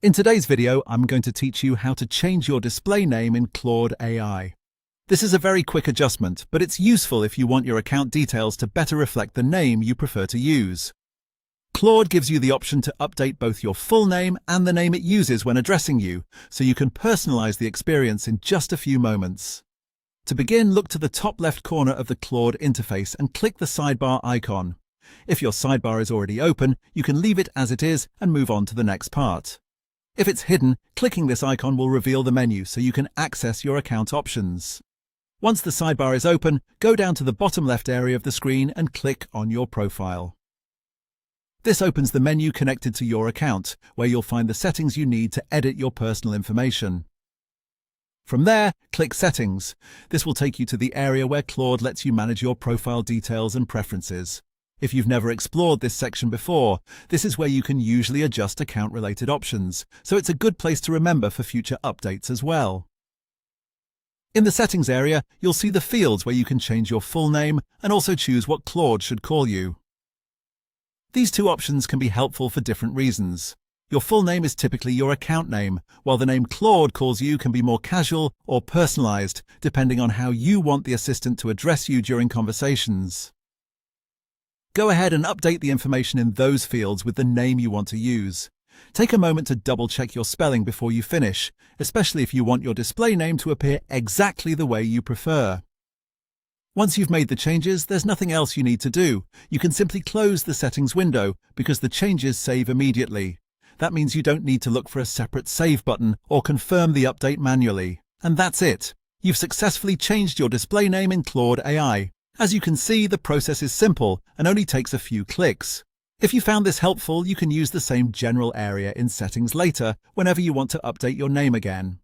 In today's video, I'm going to teach you how to change your display name in Claude AI. This is a very quick adjustment, but it's useful if you want your account details to better reflect the name you prefer to use. Claude gives you the option to update both your full name and the name it uses when addressing you, so you can personalize the experience in just a few moments. To begin, look to the top left corner of the Claude interface and click the sidebar icon. If your sidebar is already open, you can leave it as it is and move on to the next part. If it's hidden, clicking this icon will reveal the menu so you can access your account options. Once the sidebar is open, go down to the bottom left area of the screen and click on your profile. This opens the menu connected to your account, where you'll find the settings you need to edit your personal information. From there, click Settings. This will take you to the area where Claude lets you manage your profile details and preferences. If you've never explored this section before, this is where you can usually adjust account-related options, so it's a good place to remember for future updates as well. In the Settings area, you'll see the fields where you can change your full name and also choose what Claude should call you. These two options can be helpful for different reasons. Your full name is typically your account name, while the name Claude calls you can be more casual or personalized, depending on how you want the assistant to address you during conversations. Go ahead and update the information in those fields with the name you want to use. Take a moment to double-check your spelling before you finish, especially if you want your display name to appear exactly the way you prefer. Once you've made the changes, there's nothing else you need to do. You can simply close the settings window because the changes save immediately. That means you don't need to look for a separate save button or confirm the update manually. And that's it. You've successfully changed your display name in Claude AI. As you can see, the process is simple and only takes a few clicks. If you found this helpful, you can use the same general area in settings later whenever you want to update your name again.